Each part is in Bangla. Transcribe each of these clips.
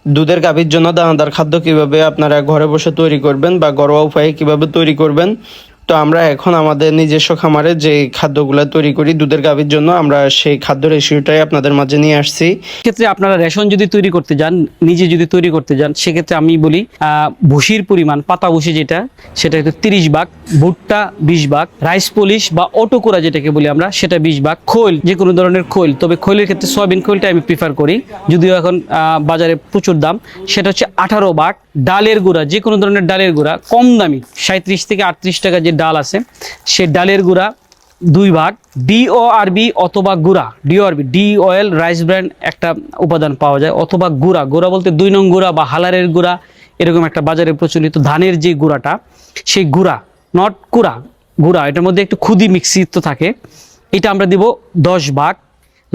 দুধের গাভীর জন্য দানাদার খাদ্য কিভাবে আপনারা ঘরে বসে তৈরি করবেন বা ঘরোয়া উপায়ে কিভাবে তৈরি করবেন। তো আমরা এখন আমাদের নিজস্ব খামারে যে খাদ্যগুলো তৈরি করি দুধের গাভীর জন্য, আমরা সেই খাদ্য রেসিপিটাই আপনাদের মাঝে নিয়ে আসছি। ক্ষেত্রে আপনারা রেশন যদি তৈরি করতে যান, নিজে যদি তৈরি করতে যান, সেক্ষেত্রে আমি বলি ভুসির পরিমাণ, পাতা ভুসি যেটা, সেটা হচ্ছে 30 ভাগ, ভুট্টা 20 ভাগ, রাইস পলিশ বা অটোকোরা যেটাকে বলি আমরা, সেটা 20 ভাগ, খৈল যে কোনো ধরনের খৈল, তবে খৈলের ক্ষেত্রে সয়াবিন খৈলটা আমি প্রিফার করি, যদিও এখন বাজারে প্রচুর দাম, সেটা হচ্ছে 18 ভাগ। ডালের গুঁড়া, যে কোনো ধরনের ডালের গুঁড়া কম দামি 37 থেকে 38 টাকা যে ডাল আছে, সে ডালের গুঁড়া 2 ভাগ। ডিওআরবি অথবা গুঁড়া, DORB D oil rice brand একটা উপাদান পাওয়া যায়, অথবা গুঁড়া, গুঁড়া বলতে 2 নং গুঁড়া বা হালারের গুঁড়া, এরকম একটা বাজারে প্রচলিত ধানের যে গুঁড়াটা, সেই গুঁড়া, নট কুড়া, গুঁড়া, এটার মধ্যে একটু খুদি মিশ্রিত থাকে, এটা আমরা দিব 10 ভাগ।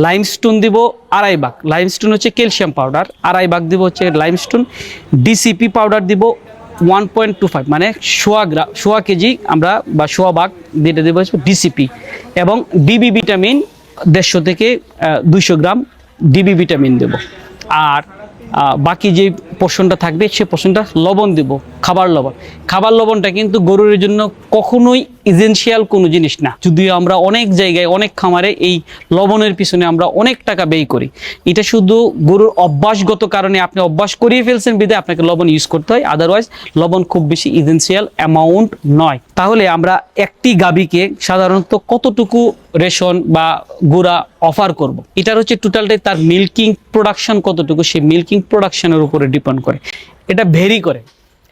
লাইমস্টোন দিব 2.5 ভাগ, লাইমস্টোন হচ্ছে ক্যালসিয়াম পাউডার, 2.5 ভাগ দিব হচ্ছে লাইমস্টোন। ডিসিপি পাউডার দিব 1.25, মানে সোয়া কেজি আমরা বা সোয়া ভাগ দিয়ে দেবো ডিসিপি। এবং ডিবি ভিটামিন 150 থেকে 200 গ্রাম ডিবি ভিটামিন দেব। আর বাকি যে পোর্শনটা থাকবে সে পোর্শনটা লবণ দেব, খাবার লবণ। খাবার লবণটা কিন্তু গরুর জন্য কখনোই এসেনশিয়াল কোনো জিনিস না, যদিও আমরা অনেক জায়গায় অনেক খামারে এই লবণের পিছনে আমরা অনেক টাকা ব্যয় করি। এটা শুধু গরুর অভ্যাসগত কারণে, আপনি অভ্যাস করিয়ে ফেলছেন বিধায় আপনাকে লবণ ইউজ করতে হয়, আদারওয়াইজ লবণ খুব বেশি এসেনশিয়াল অ্যামাউন্ট নয়। তাহলে আমরা একটি গাভীকে সাধারণত কতটুকু রেশন বা গুঁড়া অফার করব, এটার হচ্ছে টোটালটাই তার মিল্কিং প্রোডাকশন কতটুকু, সেই মিল্কিং প্রোডাকশনের উপরে ডিপেন্ড করে। এটা ভেরি করে,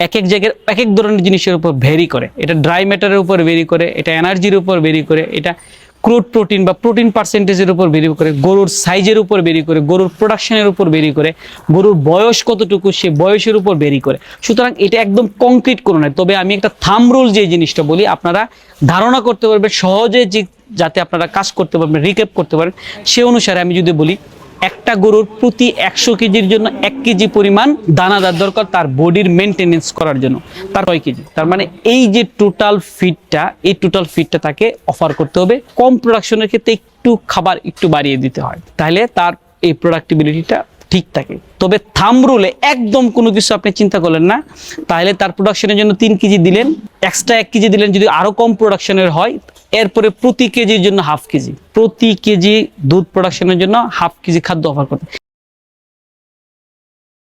এক এক জায়গায় এক এক ধরনের জিনিসের উপর ভেরি করে। এটা ড্রাই ম্যাটারের উপর ভেরি করে, এটা এনার্জির উপর ভেরি করে, এটা ক্রুড প্রোটিন বা প্রোটিন পার্সেন্টেজের উপর ভেরি করে, গরুর সাইজের উপর ভেরি করে, গরুর প্রোডাকশনের উপর ভেরি করে, গরুর বয়স কতটুকু সে বয়সের উপর ভেরি করে। সুতরাং এটা একদম কংক্রিট কোনো নয়, তবে আমি একটা থাম্ব রুল যে জিনিসটা বলি, আপনারা ধারণা করতে পারবেন সহজে, যে যাতে আপনারা কাজ করতে পারবেন, রিক্যাপ করতে পারেন, সে অনুসারে আমি যদি বলি, একটা গরুর প্রতি 100 কেজির জন্য 1 কেজি পরিমাণ দানাদার দরকার তার বডির মেনটেনেন্স করার জন্য, তার 6 কেজি। তার মানে এই যে টোটাল ফিডটা তাকে অফার করতে হবে। কম প্রোডাকশনের ক্ষেত্রে একটু খাবার একটু বাড়িয়ে দিতে হয়, তাহলে তার এই প্রোডাক্টিবিলিটিটা ঠিক থাকে। তবে থাম্ব রুলে একদম কোনো কিছু আপনি চিন্তা করলেন না, তাহলে তার প্রোডাকশনের জন্য 3 কেজি দিলেন, এক্সট্রা 1 কেজি দিলেন যদি আরো কম প্রোডাকশনের হয়, এরপরে প্রতি কেজির জন্য হাফ কেজি, প্রতি কেজি দুধ প্রোডাকশনের জন্য হাফ কেজি খাদ্য অফার করতে।